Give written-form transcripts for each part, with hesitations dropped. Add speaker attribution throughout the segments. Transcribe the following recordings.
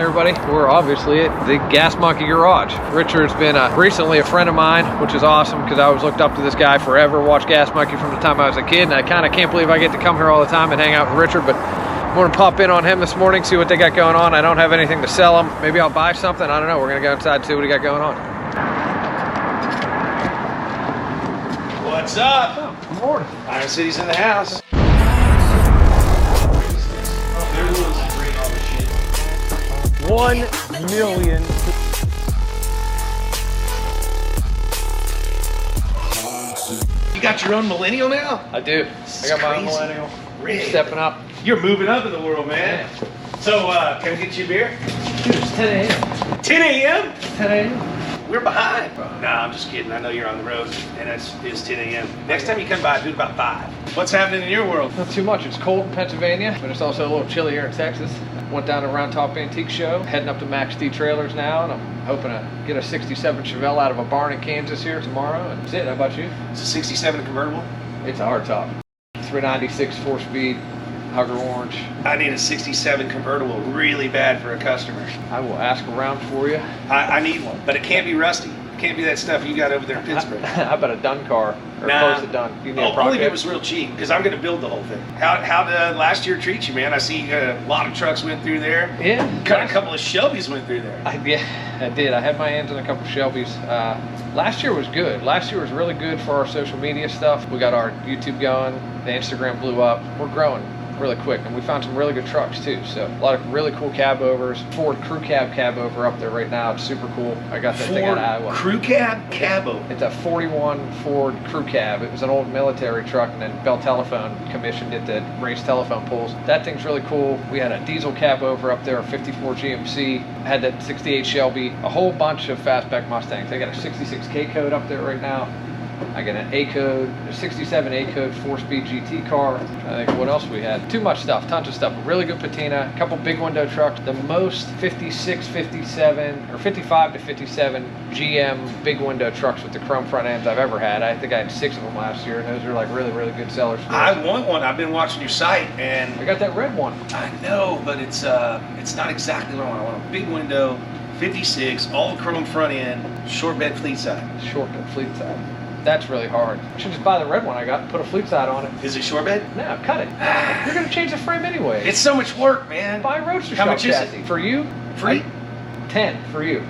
Speaker 1: everybody. We're obviously at the Gas Monkey Garage. Richard's been recently a friend of mine, which is awesome because I was looked up to this guy forever, watched Gas Monkey from the time I was a kid, and I kind of can't believe I get to come here all the time and hang out with Richard, but I'm going to pop in on him this morning, see what they got going on. I don't have anything to sell him. Maybe I'll buy something. I don't know. We're going to go inside and see what he got going on.
Speaker 2: What's up?
Speaker 1: Oh, good morning.
Speaker 2: Iron City's in the house. They're doing some great all this shit.
Speaker 1: 1 million.
Speaker 2: You got your own millennial now?
Speaker 1: I do. I got my own
Speaker 2: Crazy.
Speaker 1: millennial.
Speaker 2: Really?
Speaker 1: Stepping up.
Speaker 2: You're moving up in the world, man.
Speaker 1: Yeah.
Speaker 2: So, can I get you a beer?
Speaker 1: Dude, it's 10 a.m.
Speaker 2: 10 a.m.?
Speaker 1: 10 a.m.
Speaker 2: We're behind. Nah, I'm just kidding. I know you're on the road, and it's 10 a.m. Next time you come by, do it about 5. What's happening in your world?
Speaker 1: Not too much. It's cold in Pennsylvania, but it's also a little chilly here in Texas. Went down to Round Top Antique Show, heading up to Max D Trailers now, and I'm hoping to get a 67 Chevelle out of a barn in Kansas here tomorrow, and that's it. How about you?
Speaker 2: It's a 67 convertible.
Speaker 1: It's a hardtop. 396 4-speed, Hugger Orange.
Speaker 2: I need a 67 convertible really bad for a customer.
Speaker 1: I will ask around for you.
Speaker 2: I need one, but it can't be rusty. It can't be that stuff you got over there in Pittsburgh.
Speaker 1: How about a done car? Or
Speaker 2: Nah.
Speaker 1: close to done? You need a
Speaker 2: Only if it
Speaker 1: project?
Speaker 2: was real cheap, because I'm going to build the whole thing. How did last year treat you, man? I see a lot of trucks went through there.
Speaker 1: Yeah.
Speaker 2: Got a couple of Shelbys went through there.
Speaker 1: I did. I had my hands on a couple Shelbys. Last year was good. Last year was really good for our social media stuff. We got our YouTube going. The Instagram blew up. We're growing really quick, and we found some really good trucks too. So a lot of really cool cab overs. Ford Crew Cab over up there right now. It's super cool. I got that thing out of Iowa.
Speaker 2: Crew Cab over.
Speaker 1: It's a 41 Ford Crew Cab. It was an old military truck, and then Bell Telephone commissioned it to raise telephone poles. That thing's really cool. We had a diesel cab over up there, a 54 GMC. Had that 68 Shelby. A whole bunch of fastback Mustangs. I got a 66K code up there right now. I got an A code, a 67 A code 4-speed GT car. I think what else we had. Too much stuff, tons of stuff. A really good patina, a couple big window trucks. The most 56, 57, or 55 to 57 GM big window trucks with the chrome front ends I've ever had. I think I had 6 of them last year, and those are like really, really good sellers.
Speaker 2: I want one. I've been watching your site, and
Speaker 1: I got that red one.
Speaker 2: I know, but it's not exactly what I want. I want a big window, 56, all chrome front end, short bed fleet side.
Speaker 1: Short and fleet side. That's really hard. You should just buy the red one I got and put a fleet side on it.
Speaker 2: Is it short bed?
Speaker 1: No, cut it. You're gonna change the frame anyway.
Speaker 2: It's so much work, man.
Speaker 1: Buy a Roadster
Speaker 2: How
Speaker 1: shop
Speaker 2: much is
Speaker 1: chassis.
Speaker 2: it?
Speaker 1: For you?
Speaker 2: Free?
Speaker 1: 10 for you.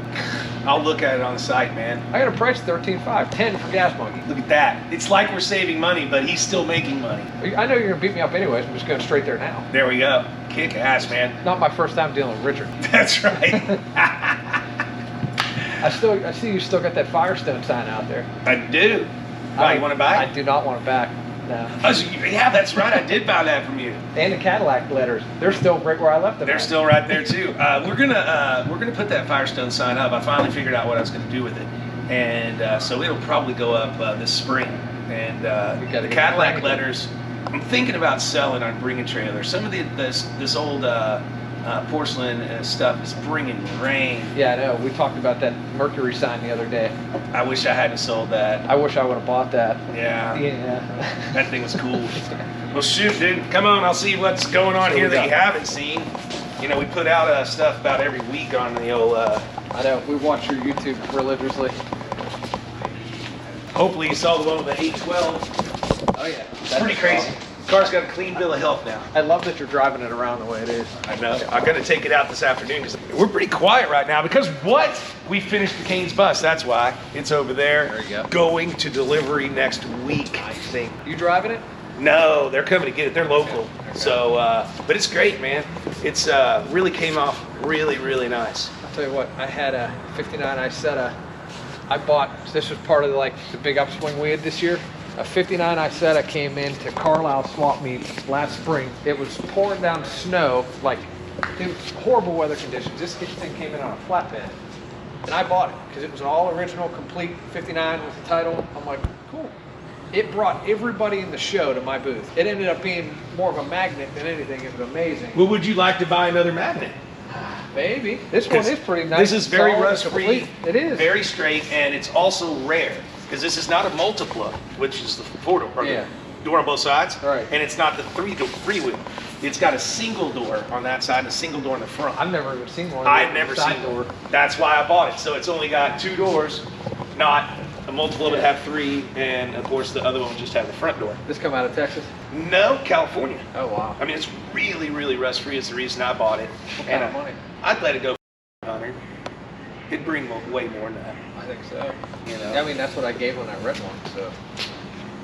Speaker 2: I'll look at it on the site, man.
Speaker 1: I got a price $13.5, 10 for Gas Monkey.
Speaker 2: Look at that. It's like we're saving money, but he's still making money.
Speaker 1: I know you're gonna beat me up anyways. I'm just going straight there now.
Speaker 2: There we go. Kick ass, man.
Speaker 1: Not my first time dealing with Richard.
Speaker 2: That's right.
Speaker 1: I see you still got that Firestone sign out there.
Speaker 2: I do. Why, you want to buy
Speaker 1: I
Speaker 2: it?
Speaker 1: do not want it back. No.
Speaker 2: Oh, so yeah, that's right. I did buy that from you.
Speaker 1: And the Cadillac letters. They're still right where I left them.
Speaker 2: They're still right there too. We're gonna put that Firestone sign up. I finally figured out what I was gonna do with it, and so it'll probably go up this spring. And the Cadillac letters, I'm thinking about selling on Bring a Trailer. Some of this old porcelain stuff is bringing rain.
Speaker 1: Yeah, I know. We talked about that Mercury sign the other day.
Speaker 2: I wish I hadn't sold that.
Speaker 1: I wish I would have bought that.
Speaker 2: Yeah.
Speaker 1: Yeah.
Speaker 2: That thing was cool. Well, shoot, dude. Come on. I'll see what's going on here that you haven't seen. You know, we put out stuff about every week on the old...
Speaker 1: I know. We watch your YouTube religiously.
Speaker 2: Hopefully you saw the one with the 812.
Speaker 1: Oh, yeah.
Speaker 2: It's pretty crazy. Car's got a clean bill of health now.
Speaker 1: I love that you're driving it around the way it is.
Speaker 2: I know. I'm going to take it out this afternoon because we're pretty quiet right now because what? We finished the Canes bus. That's why. It's over there.
Speaker 1: There you go.
Speaker 2: Going to delivery next week, I think.
Speaker 1: You driving it?
Speaker 2: No, they're coming to get it. They're local. Okay. So, but it's great, man. It's really came off really, really nice.
Speaker 1: I'll tell you what, I had a 59 Isetta. I bought, this was part of the big upswing we had this year. A 59 Isetta came into Carlisle swap meet last spring. It was pouring down snow, it was horrible weather conditions. This thing came in on a flatbed. And I bought it because it was an all original, complete 59 with the title. I'm like, cool. It brought everybody in the show to my booth. It ended up being more of a magnet than anything. It was amazing.
Speaker 2: Well, would you like to buy another magnet?
Speaker 1: Maybe. This one is pretty nice.
Speaker 2: This is very rust-free.
Speaker 1: It is.
Speaker 2: Very straight, and it's also rare. Because this is not a multipla, which is the Ford.
Speaker 1: Yeah.
Speaker 2: door on both sides.
Speaker 1: Right.
Speaker 2: And it's not the three wheel. It's got a single door on that side and a single door in the front.
Speaker 1: I've never even seen one.
Speaker 2: I've never seen one. That's why I bought it. So it's only got 2 doors, not a multiple would have 3, and of course the other one would just have the front door.
Speaker 1: This come out of Texas?
Speaker 2: No, California.
Speaker 1: Oh wow.
Speaker 2: I mean, it's really, really rust free. It's the reason I bought it.
Speaker 1: What kind of money?
Speaker 2: I'd let it go for 100. It'd bring way more than that.
Speaker 1: I think so.
Speaker 2: You know.
Speaker 1: Yeah, I mean, that's what I gave when I read one. So.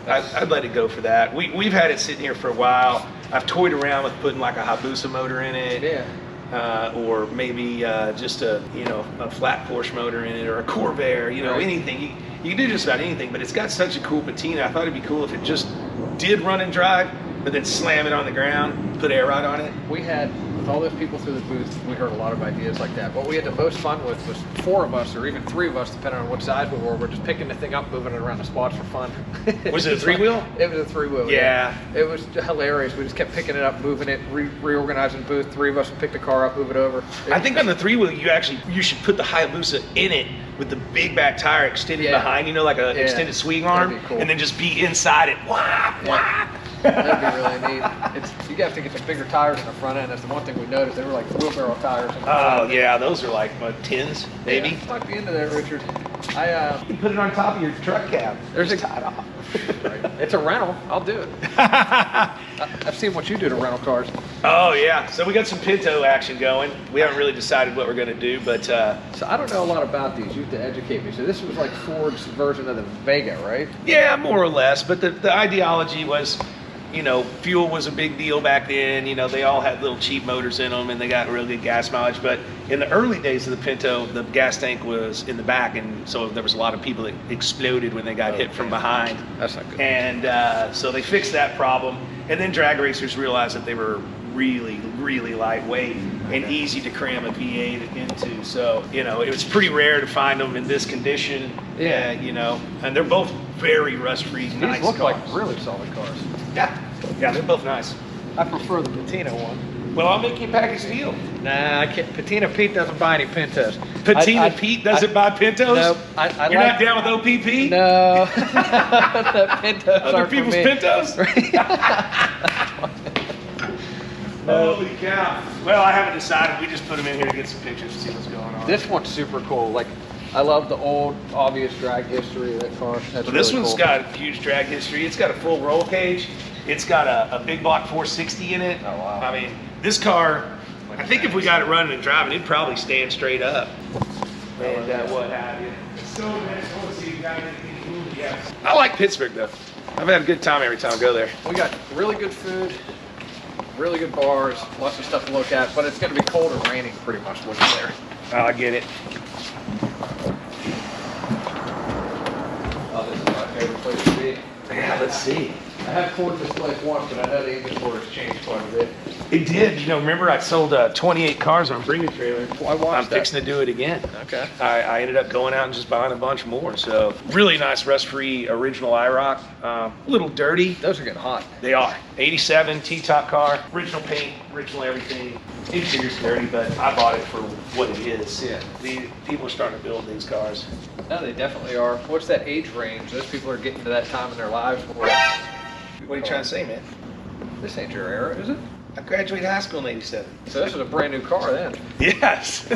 Speaker 2: I'd let it go for that. We've had it sitting here for a while. I've toyed around with putting like a Hayabusa motor in it.
Speaker 1: Yeah.
Speaker 2: Or maybe just a flat Porsche motor in it, or a Corvair,
Speaker 1: Right.
Speaker 2: anything. You can do just about anything, but it's got such a cool patina. I thought it'd be cool if it just did run and drive, but then slam it on the ground, put air ride on it.
Speaker 1: We had, with all those people through the booth, we heard a lot of ideas like that. What we had the most fun with was 4 of us, or even 3 of us, depending on what size we were. We're just picking the thing up, moving it around the spots for fun.
Speaker 2: Was it a 3-wheel?
Speaker 1: It was a 3-wheel.
Speaker 2: Yeah.
Speaker 1: It was hilarious. We just kept picking it up, moving it, reorganizing the booth. 3 of us would pick the car up, move it over.
Speaker 2: I think on the 3-wheel, you should put the Hayabusa in it with the big back tire extended behind, like an extended swing arm,
Speaker 1: cool.
Speaker 2: and then just be inside it. Whap, whap.
Speaker 1: That'd be really neat. You have to get some bigger tires in the front end. That's the one thing we noticed. They were like wheelbarrow tires.
Speaker 2: Oh yeah, those are like 10s, maybe.
Speaker 1: Yeah, might be into that, Richard.
Speaker 2: You put it on top of your truck cab.
Speaker 1: There's
Speaker 2: Just tie it off.
Speaker 1: It's a rental. I'll do it. I've seen what you do to rental cars.
Speaker 2: Oh yeah, so we got some Pinto action going. We haven't really decided what we're going to do, but
Speaker 1: So I don't know a lot about these. You have to educate me. So this was like Ford's version of the Vega, right?
Speaker 2: yeah, more or less. But the ideology was, fuel was a big deal back then. They all had little cheap motors in them, and they got real good gas mileage. But in the early days of the Pinto, the gas tank was in the back, and so there was a lot of people that exploded when they got hit from behind.
Speaker 1: That's not good.
Speaker 2: And so they fixed that problem. And then drag racers realized that they were really, really lightweight and easy to cram a V8 into. So, it was pretty rare to find them in this condition.
Speaker 1: Yeah.
Speaker 2: And they're both very rust-free,
Speaker 1: These
Speaker 2: nice
Speaker 1: look
Speaker 2: cars.
Speaker 1: like really solid cars.
Speaker 2: Yeah, they're both nice.
Speaker 1: I prefer the Patina one.
Speaker 2: Well, I'll make you a package deal.
Speaker 1: Nah, I can't. Patina Pete doesn't buy any Pintos.
Speaker 2: Patina Pete doesn't buy Pintos?
Speaker 1: No,
Speaker 2: You're not down with OPP?
Speaker 1: No. The Pintos
Speaker 2: Other
Speaker 1: aren't for
Speaker 2: people's
Speaker 1: me.
Speaker 2: Pintos? Holy cow. Well, I haven't decided. We just put them in here to get some pictures and see what's going on.
Speaker 1: This one's super cool. Like, I love the old, obvious drag history of that car. That's
Speaker 2: Well, this
Speaker 1: really
Speaker 2: one's
Speaker 1: cool.
Speaker 2: got a huge drag history. It's got a full roll cage. It's got a big block 460 in it.
Speaker 1: Oh, wow.
Speaker 2: I mean, this car, I think if we got it running and driving, it'd probably stand straight up. And what have you. So, man, I want to see if you got anything cool. Yes. I like Pittsburgh, though. I've had a good time every time I go there.
Speaker 1: We got really good food, really good bars, lots of stuff to look at, but it's going to be cold and raining pretty much when you're there.
Speaker 2: Oh, I get it.
Speaker 1: Oh, this is my favorite place to be.
Speaker 2: Yeah, let's see.
Speaker 1: I have toured this place once, but I know the inventory has changed quite a bit.
Speaker 2: It did. Remember I sold 28 cars on Bring a Trailer.
Speaker 1: Well, I watched
Speaker 2: I'm fixing to do it again.
Speaker 1: Okay.
Speaker 2: I ended up going out and just buying a bunch more. So really nice rust-free original IROC. A little dirty.
Speaker 1: Those are getting hot.
Speaker 2: They are. 87 T-top car. Original paint, original everything. Interior's dirty, but I bought it for what it is.
Speaker 1: Yeah.
Speaker 2: The people are starting to build these cars.
Speaker 1: No, they definitely are. What's that age range? Those people are getting to that time in their lives where...
Speaker 2: What are you trying to say, man?
Speaker 1: This ain't your era, is it?
Speaker 2: I graduated high school in 87.
Speaker 1: So this is a brand new car then.
Speaker 2: Yes.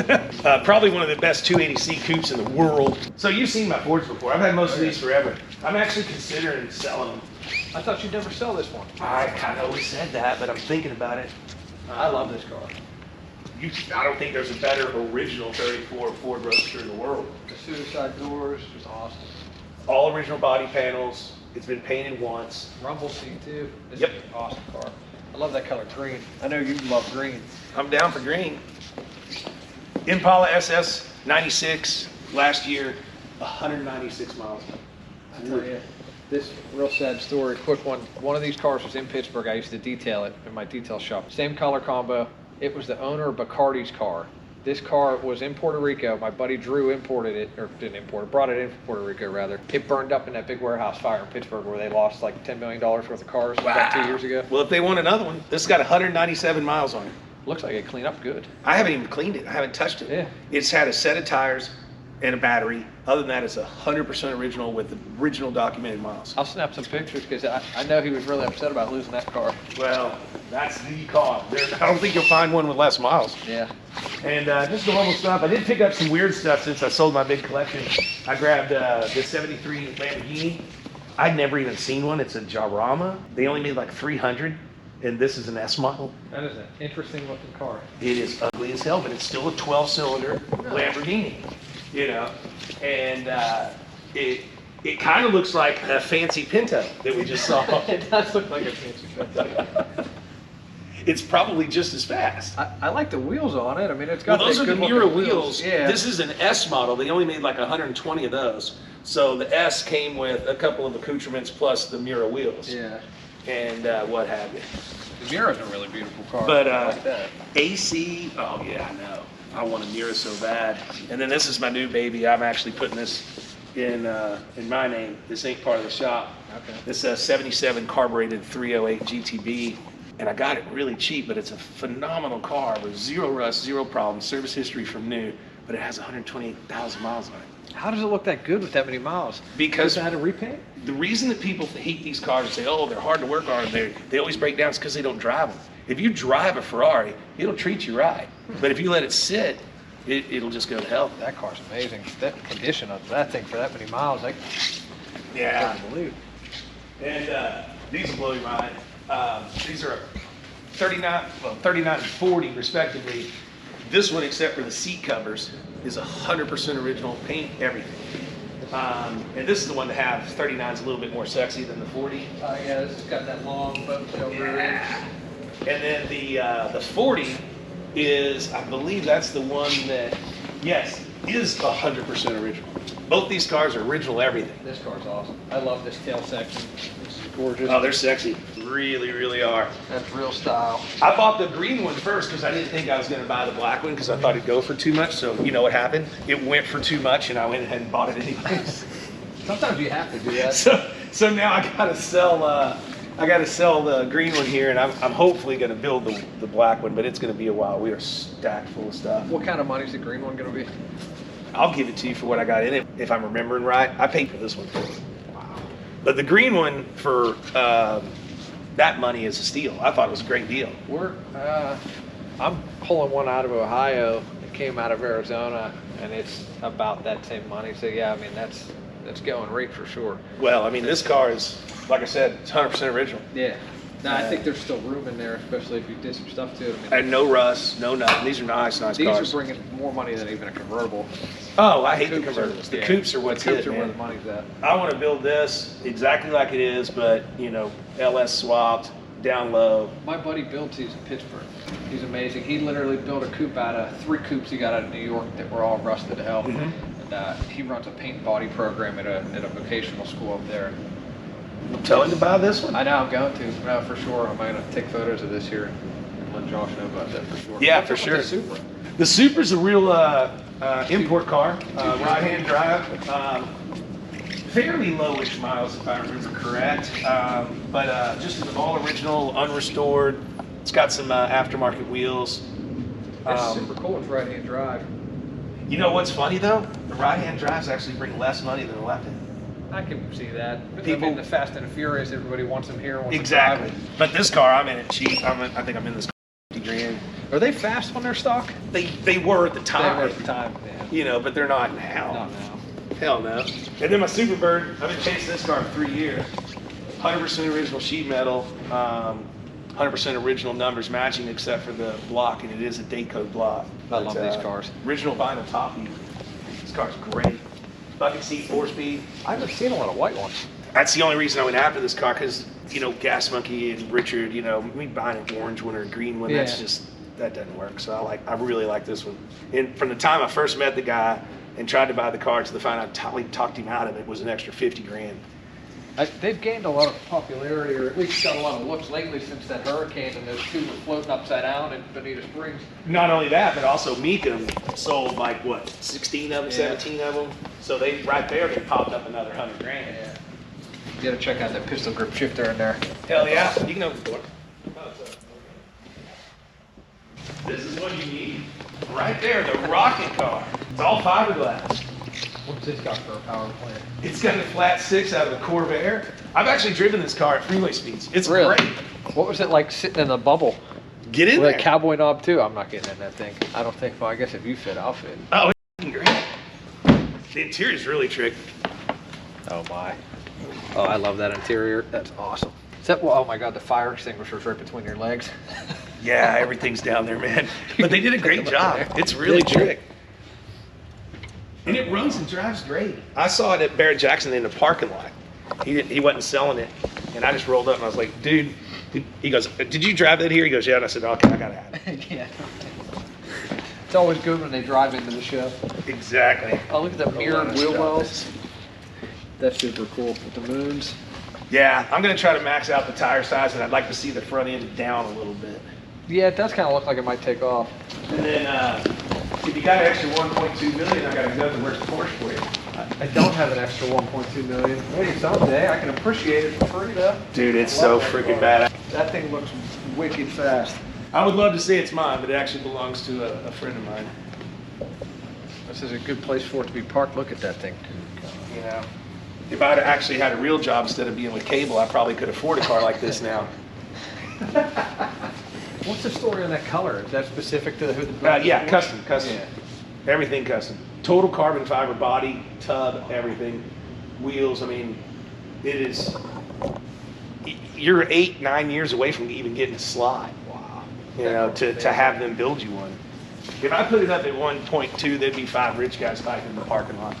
Speaker 2: Probably one of the best 280C coupes in the world. So you've seen my Fords before. I've had most of these forever. I'm actually considering selling them.
Speaker 1: I thought you'd never sell this one.
Speaker 2: I kind of always said that, but I'm thinking about it.
Speaker 1: I love this car.
Speaker 2: I don't think there's a better original 34 Ford Roadster in the world.
Speaker 1: The suicide doors, just awesome.
Speaker 2: All original body panels. It's been painted once.
Speaker 1: Rumble seat too. This
Speaker 2: Yep.
Speaker 1: is an awesome car. I love that color green. I know you love green.
Speaker 2: I'm down for green. Impala SS 96 last year, 196 miles.
Speaker 1: I tell you, this real sad story, quick one. One of these cars was in Pittsburgh. I used to detail it in my detail shop. Same color combo. It was the owner of Bacardi's car. This car was in Puerto Rico. My buddy Drew imported it, or didn't import it, brought it in from Puerto Rico rather. It burned up in that big warehouse fire in Pittsburgh where they lost like $10 million worth of cars about 2 years ago.
Speaker 2: Well, if they want another one, this has got 197 miles on it.
Speaker 1: Looks like it cleaned up good.
Speaker 2: I haven't even cleaned it. I haven't touched it.
Speaker 1: Yeah.
Speaker 2: It's had a set of tires, and a battery. Other than that, it's 100% original with the original documented miles.
Speaker 1: I'll snap some pictures because I know he was really upset about losing that car.
Speaker 2: Well, that's the car. I don't think you'll find one with less miles.
Speaker 1: Yeah.
Speaker 2: And just the normal stuff. I did pick up some weird stuff since I sold my big collection. I grabbed the 73 Lamborghini. I'd never even seen one. It's a Jarama. They only made like 300, and this is an S model.
Speaker 1: That is an interesting looking car.
Speaker 2: It is ugly as hell, but it's still a 12-cylinder Lamborghini, you know. And it kind of looks like a fancy Pinto that we just saw.
Speaker 1: It does look like a fancy Pinto.
Speaker 2: It's probably just as fast.
Speaker 1: I like the wheels on it. I mean, it's got
Speaker 2: those are the Mira wheels.
Speaker 1: Yeah.
Speaker 2: This is an S model. They only made like 120 of those. So the S came with a couple of accoutrements plus the Mira wheels.
Speaker 1: Yeah.
Speaker 2: And what have you.
Speaker 1: The Mira's a really beautiful car.
Speaker 2: But
Speaker 1: I like that.
Speaker 2: AC, oh yeah, I know. I want a Mira so bad. And then this is my new baby. I'm actually putting this in my name. This ain't part of the shop.
Speaker 1: Okay.
Speaker 2: This is a 77 carbureted 308 GTB. And I got it really cheap, but it's a phenomenal car with zero rust, zero problems, service history from new, but it has 128,000 miles on it.
Speaker 1: How does it look that good with that many miles?
Speaker 2: Because
Speaker 1: it had a repaint?
Speaker 2: The reason that people hate these cars and say, oh, they're hard to work on, and they always break down, is because they don't drive them. If you drive a Ferrari, it'll treat you right. But if you let it sit, it'll just go to hell.
Speaker 1: That car's amazing. That condition of that thing for that many miles, I can't believe.
Speaker 2: And these will blow your mind. These are 39 and 40 respectively. This one, except for the seat covers, is 100% original paint, everything. And this is the one to have. 39 is a little bit more sexy than the 40.
Speaker 1: Yeah, this has got that long boat tail rear end.
Speaker 2: And then the 40 is, I believe that's the one that, yes, is 100% original. Both these cars are original everything.
Speaker 1: This car's awesome. I love this tail section. This is gorgeous.
Speaker 2: Oh, they're sexy. Really, really are.
Speaker 1: That's real style.
Speaker 2: I bought the green one first because I didn't think I was going to buy the black one because I thought it'd go for too much. So you know what happened? It went for too much, and I went ahead and bought it anyways.
Speaker 1: Sometimes you have to do that.
Speaker 2: So now I gotta sell. I gotta sell the green one here, and I'm hopefully going to build the black one, but it's going to be a while. We are stacked full of stuff.
Speaker 1: What kind of money is the green one going to be?
Speaker 2: I'll give it to you for what I got in it, if I'm remembering right. I paid for this one. Wow. But the green one, for that money, is a steal. I thought it was a great deal.
Speaker 1: I'm pulling one out of Ohio. It came out of Arizona, and it's about that same money. So yeah, I mean that's going rate for sure.
Speaker 2: Well, I mean this car is, like I said, it's 100% original.
Speaker 1: Yeah. No, I think there's still room in there, especially if you did some stuff to it. I mean,
Speaker 2: and no rust, no nothing. These are nice cars.
Speaker 1: These are bringing more money than even a convertible.
Speaker 2: Oh, I hate the convertibles. The coupes are what's it,
Speaker 1: where the money's at.
Speaker 2: I want to build this exactly like it is, but, you know, LS swapped, down low.
Speaker 1: My buddy builds these in Pittsburgh. He's amazing. He literally built a coupe out of 3 coupes he got out of New York that were all rusted to hell. Mm-hmm. And he runs a paint and body program at a vocational school up there.
Speaker 2: Tell him to buy this one.
Speaker 1: I know, I'm going to, for sure. I'm going to take photos of this here and let Josh know about that for sure.
Speaker 2: Yeah, for sure. The Supra's a real import car, right-hand drive. Fairly lowish miles, if I remember correct. But just an all original, unrestored. It's got some aftermarket wheels.
Speaker 1: It's super cool. It's right-hand drive.
Speaker 2: You know what's funny though? The right-hand drives actually bring less money than the left-hand.
Speaker 1: I can see that. People, the Fast and the Furious, everybody wants them here.
Speaker 2: Exactly. But this car, I'm in it cheap. I think I'm in this 50 grand.
Speaker 1: Are they fast on their stock?
Speaker 2: They were at the time.
Speaker 1: They were at the time, yeah.
Speaker 2: You know, but they're not now.
Speaker 1: Not now.
Speaker 2: Hell no. And then my Superbird, I've been chasing this car for 3 years. 100% original sheet metal. 100% original numbers matching except for the block, and it is a date code block.
Speaker 1: I love these cars.
Speaker 2: Original vinyl top. This car's great. Bucket seat, 4-speed.
Speaker 1: I haven't seen a lot of white ones.
Speaker 2: That's the only reason I went after this car, because, you know, Gas Monkey and Richard, you know, me buying an orange one or a green one, that's just, that doesn't work. So I really like this one. And from the time I first met the guy and tried to buy the car to the time I talked him out of it was an extra 50 grand.
Speaker 1: They've gained a lot of popularity, or at least got a lot of looks lately since that hurricane and those two were floating upside down in Bonita Springs.
Speaker 2: Not only that, but also Meekum sold like, what, 16 of them, 17 of them? So they, right there, they popped up another 100 grand.
Speaker 1: Yeah. You gotta check out that pistol grip shifter in there.
Speaker 2: Hell yeah. You can open the door. This is what you need. Right there, the rocket car. It's all fiberglass.
Speaker 1: What's this got for a power plant?
Speaker 2: It's got a flat 6 out of the Corvair. I've actually driven this car at freeway speeds. It's
Speaker 1: really
Speaker 2: great.
Speaker 1: What was it like sitting in the bubble?
Speaker 2: Get in
Speaker 1: with
Speaker 2: there.
Speaker 1: a cowboy knob too? I'm not getting in that thing. I don't think. Well, I guess if you fit, I'll fit.
Speaker 2: Oh, it's great. The interior's really tricky.
Speaker 1: Oh my. Oh, I love that interior. That's awesome. Is that, well, oh my God, the fire extinguisher's right between your legs.
Speaker 2: Yeah, everything's down there, man. But they did a great job. It's really trick. And it runs and drives great. I saw it at Barrett Jackson in the parking lot. He wasn't selling it. And I just rolled up and I was like, dude, he goes, did you drive that here? He goes, yeah. And I said, okay, I got to have it.
Speaker 1: Yeah. It's always good when they drive into the show.
Speaker 2: Exactly.
Speaker 1: Oh, look at the mirrored wheel wells. That's super cool with the moons.
Speaker 2: Yeah, I'm going to try to max out the tire size, and I'd like to see the front end down a little bit.
Speaker 1: Yeah, it does kind of look like it might take off.
Speaker 2: And then if you got an extra 1.2 million, I got to go to where's the Porsche for you.
Speaker 1: I don't have an extra 1.2 million. Maybe someday I can appreciate it for free though.
Speaker 2: Dude, it's so freaking bad.
Speaker 1: That thing looks wicked fast.
Speaker 2: I would love to say it's mine, but it actually belongs to a friend of mine.
Speaker 1: This is a good place for it to be parked. Look at that thing.
Speaker 2: You know, if I'd actually had a real job instead of being with cable, I probably could afford a car like this now.
Speaker 1: What's the story on that color? Is that specific to who the
Speaker 2: yeah, custom.
Speaker 1: Yeah.
Speaker 2: Everything custom. Total carbon fiber body, tub, everything. Wheels, I mean, it is, you're 8-9 years away from even getting a slide.
Speaker 1: Wow.
Speaker 2: You know, to have them build you one. If I put it up at 1.2, there'd be 5 rich guys fighting in the parking lot.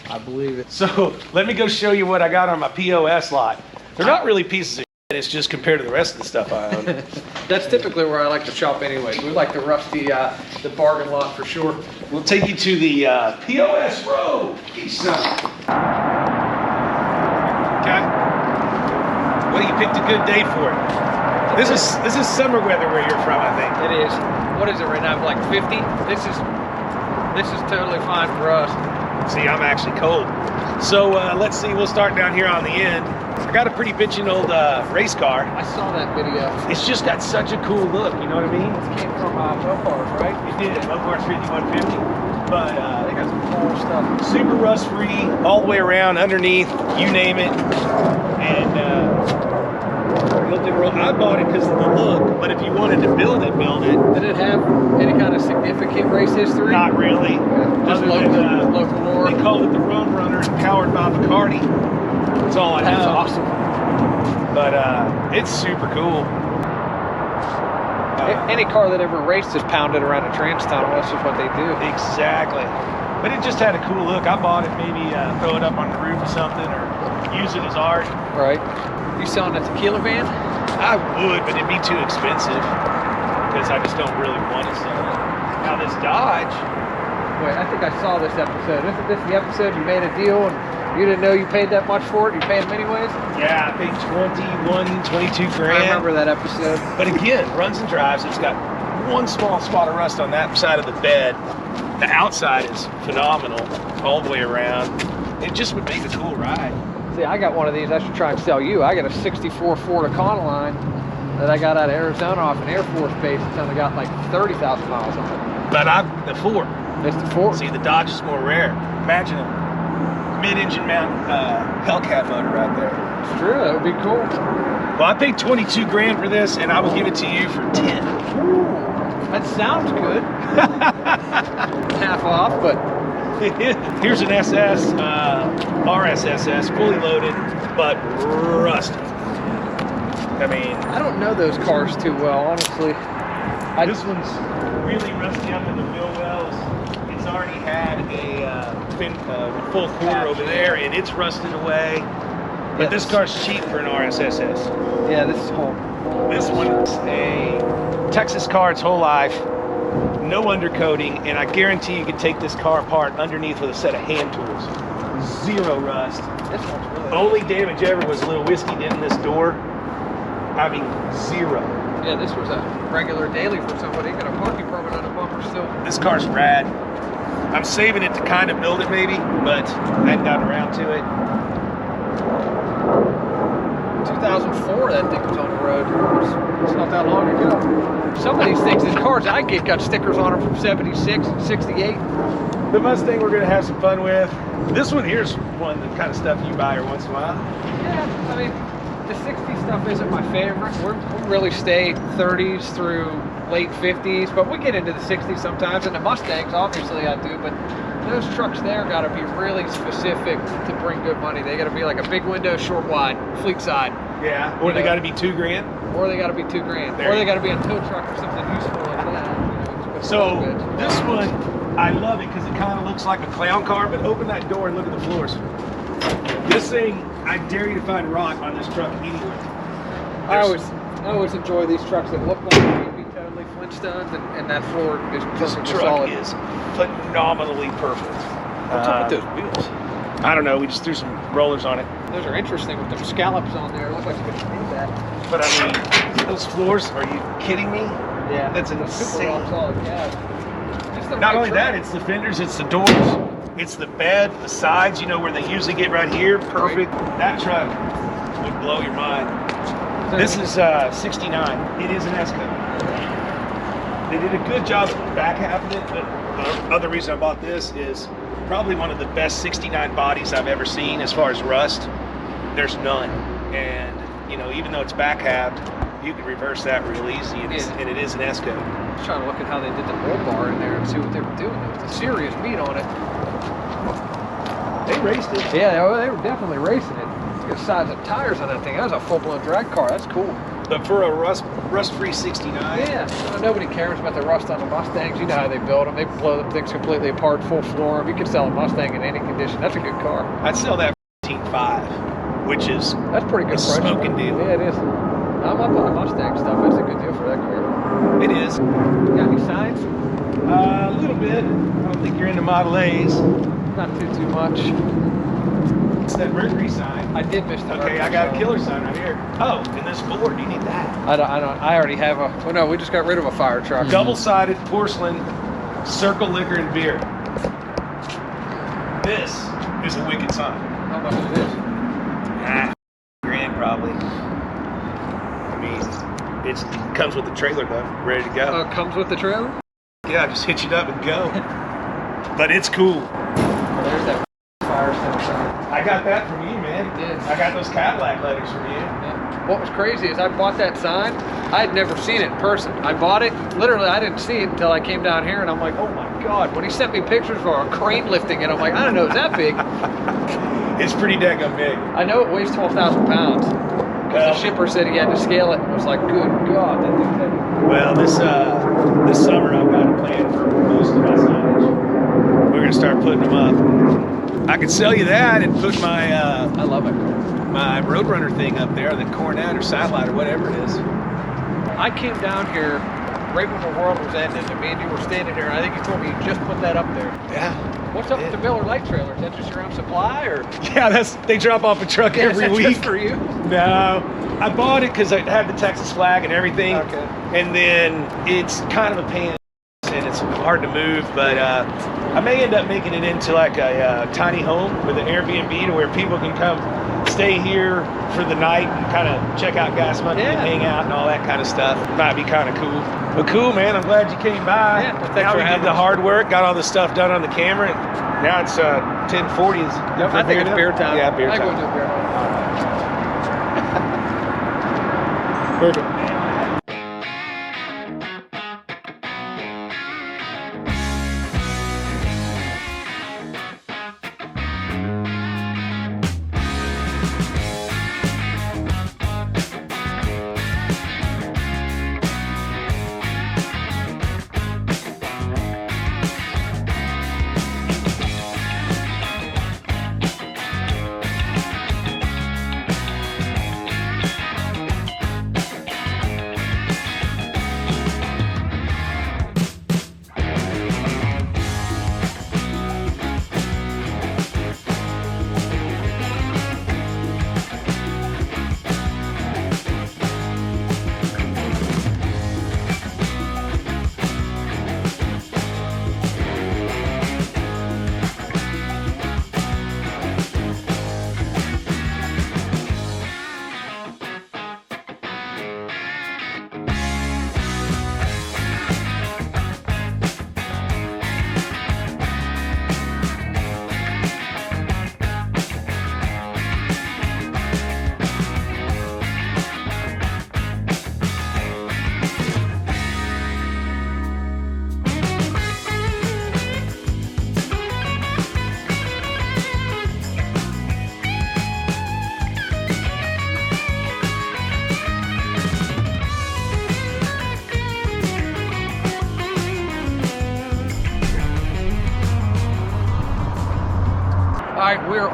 Speaker 1: I believe it.
Speaker 2: So let me go show you what I got on my POS lot. They're not really pieces of shit, it's just compared to the rest of the stuff I own.
Speaker 1: That's typically where I like to shop anyways. We like the rusty, the bargain lot for sure.
Speaker 2: We'll take you to the POS Road, East Side. Okay. Well, you picked a good day for it. This is summer weather where you're from, I think.
Speaker 1: It is. What is it right now? Like 50? This is totally fine for us.
Speaker 2: See, I'm actually cold. So let's see, we'll start down here on the end. I got a pretty bitchin' old race car.
Speaker 1: I saw that video.
Speaker 2: It's just got such a cool look, you know what I mean?
Speaker 1: It came from Mopars, right?
Speaker 2: It did, Mopars 5150. But
Speaker 1: they got some cool stuff.
Speaker 2: super rust free, all the way around, underneath, you name it. And I bought it because of the look, but if you wanted to build it,
Speaker 1: Did it have any kind of significant race history?
Speaker 2: Not really.
Speaker 1: Yeah. Just local lore.
Speaker 2: They called it the Road Runner and powered by Bacardi. That's all I
Speaker 1: That's
Speaker 2: know.
Speaker 1: awesome.
Speaker 2: But it's super cool.
Speaker 1: Any car that ever raced is pounded around a trans tunnel. That's just what they do.
Speaker 2: Exactly. But it just had a cool look. I bought it, maybe throw it up on the roof or something, or use it as art.
Speaker 1: Right. You selling a tequila van?
Speaker 2: I would, but it'd be too expensive because I just don't really want to sell it. Now this Dodge.
Speaker 1: Wait, I think I saw this episode. Isn't this the episode you made a deal and you didn't know you paid that much for it? You paid them anyways?
Speaker 2: Yeah, I paid 22 grand.
Speaker 1: I remember that episode.
Speaker 2: But again, runs and drives. It's got one small spot of rust on that side of the bed. The outside is phenomenal all the way around. It just would make a cool ride.
Speaker 1: See, I got one of these I should try and sell you. I got a 64 Ford Econoline that I got out of Arizona off an Air Force base. It's only got like 30,000 miles on it.
Speaker 2: But the Ford.
Speaker 1: It's the Ford.
Speaker 2: See, the Dodge is more rare. Imagine a mid-engine mount Hellcat motor right there.
Speaker 1: It's true, that would be cool.
Speaker 2: Well, I paid 22 grand for this, and I will give it to you for 10.
Speaker 1: Ooh, that sounds good. Half off, but
Speaker 2: here's an SS, RSSS, fully loaded, but rusty. I mean,
Speaker 1: I don't know those cars too well, honestly.
Speaker 2: This one's really rusty up in the wheel wells. It's already had a full quarter over there, and it's rusted away. But this car's cheap for an RSSS.
Speaker 1: Yeah, this is home.
Speaker 2: This one's a Texas car its whole life, no undercoating, and I guarantee you could take this car apart underneath with a set of hand tools. Zero rust.
Speaker 1: This one's really
Speaker 2: Only damage ever was a little whiskey dent in this door. I mean, zero.
Speaker 1: Yeah, this was a regular daily for somebody. Got a parking permit on a bumper still.
Speaker 2: This car's rad. I'm saving it to kind of build it maybe, but I hadn't gotten around to it.
Speaker 1: 2004 that thing was on the road. It's not that long ago. Some of these things, these cars I get, got stickers on them from 76 and 68.
Speaker 2: The Mustang we're gonna have some fun with. This one here's one, the kind of stuff you buy every once in a while.
Speaker 1: Yeah, I mean, the 60 stuff isn't my favorite. We really stay 30s through late 50s, but we get into the 60s sometimes, and the Mustangs, obviously I do, but those trucks there got to be really specific to bring good money. They got to be like a big window, short wide, fleet side.
Speaker 2: Yeah, or they got to be $2,000.
Speaker 1: Or they got to be $2,000. Or they got to be a tow truck or something useful like that.
Speaker 2: So this one, I love it because it kind of looks like a clown car, but open that door and look at the floors. This thing, I dare you to find rock on this truck anywhere.
Speaker 1: I always enjoy these trucks that look like they could be totally Flintstones, and that floor is perfect.
Speaker 2: This truck is phenomenally perfect.
Speaker 1: What's up with those wheels?
Speaker 2: I don't know. We just threw some rollers on it.
Speaker 1: Those are interesting with them scallops on there. It looks like you could do that.
Speaker 2: But I mean, those floors, are you kidding me?
Speaker 1: Yeah.
Speaker 2: That's
Speaker 1: super
Speaker 2: insane.
Speaker 1: rock solid, yeah.
Speaker 2: Not only that, it's the fenders, it's the doors, it's the bed, the sides, you know, where they usually get right here. Perfect. That truck would blow your mind. This is 69. It is an S-Code. They did a good job at the back half of it, but the other reason I bought this is probably one of the best 69 bodies I've ever seen as far as rust. There's none. And, you know, even though it's back halved, you can reverse that real easy, and, and it is an S-Code.
Speaker 1: I was trying to look at how they did the roll bar in there and see what they were doing. There was a serious meat on it.
Speaker 2: They raced it.
Speaker 1: Yeah, they were definitely racing it. Look at the size of tires on that thing. That was a full-blown drag car. That's cool.
Speaker 2: But for a rust-free 69.
Speaker 1: Yeah, nobody cares about the rust on the Mustangs. You know how they build them. They blow them things completely apart, full floor. You can sell a Mustang in any condition. That's a good car.
Speaker 2: I'd sell that for $15,500, which is
Speaker 1: that's pretty good price.
Speaker 2: Smoking deal.
Speaker 1: Yeah, it is. I'm up on the Mustang stuff. That's a good deal for that car.
Speaker 2: It is.
Speaker 1: Got any signs?
Speaker 2: A little bit. I don't think you're into Model A's.
Speaker 1: Not too much.
Speaker 2: It's that Mercury sign.
Speaker 1: I did miss that.
Speaker 2: Okay, I got a killer sign right here. Oh, and this board, you need that.
Speaker 1: I already have a. Well, no, we just got rid of a fire truck.
Speaker 2: Double-sided porcelain, circle liquor and beer. This is a wicked sign.
Speaker 1: How much is this?
Speaker 2: $1,000 probably. I mean, it comes with the trailer though, ready to go.
Speaker 1: Oh, it comes with the trailer?
Speaker 2: Yeah, just hitch it up and go. But it's cool.
Speaker 1: Well, there's that fire sign.
Speaker 2: I got that from you, man.
Speaker 1: You did.
Speaker 2: I got those Cadillac letters from you.
Speaker 1: Yeah. What was crazy is I bought that sign. I had never seen it in person. I bought it, literally I didn't see it until I came down here, and I'm like, oh my God. When he sent me pictures for a crane lifting it, I'm like, I don't know, it's that big.
Speaker 2: It's pretty daggum big.
Speaker 1: I know it weighs 12,000 pounds. Because the shipper said he had to scale it. I was like, good God, that thing's heavy.
Speaker 2: Well, this summer I've got a plan for most of my signage. We're gonna start putting them up. I could sell you that and put my
Speaker 1: I love it.
Speaker 2: my Roadrunner thing up there, the Coronet or Satellite or whatever it is.
Speaker 1: I came down here right when the world was ending, and me and you were standing here, and I think you told me you just put that up there.
Speaker 2: Yeah.
Speaker 1: What's up with the Miller Light trailer? Is that just your own supply, or?
Speaker 2: Yeah, they drop off a truck every
Speaker 1: is that
Speaker 2: week.
Speaker 1: Just for you?
Speaker 2: No, I bought it because it had the Texas flag and everything.
Speaker 1: Okay.
Speaker 2: And then it's kind of a pain and it's hard to move, but I may end up making it into like a tiny home with an Airbnb to where people can come stay here for the night and kind of check out Gas Monkey and hang out and all that kind of stuff. Might be kind of cool. But cool, man. I'm glad you came by.
Speaker 1: Yeah, well, thanks
Speaker 2: now
Speaker 1: for
Speaker 2: we
Speaker 1: having
Speaker 2: did the
Speaker 1: us.
Speaker 2: hard work, got all the stuff done on the camera. Now it's 10:40.
Speaker 1: Yep, I think it's beer time.
Speaker 2: Yeah, beer
Speaker 1: I
Speaker 2: time.
Speaker 1: go to a beer time.
Speaker 2: Perfect.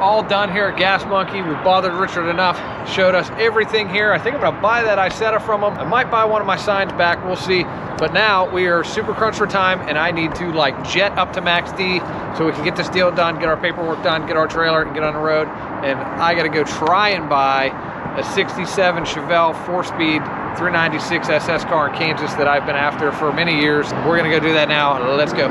Speaker 1: all done here at Gas Monkey. We bothered Richard enough, showed us everything here. I think I'm gonna buy that Isetta from him. I might buy one of my signs back, we'll see. But now we are super crunch for time, and I need to like jet up to Max D so we can get this deal done, get our paperwork done, get our trailer, and get on the road. And I gotta go try and buy a 67 Chevelle 4-speed 396 SS car in Kansas that I've been after for many years. We're gonna go do that now. Let's go.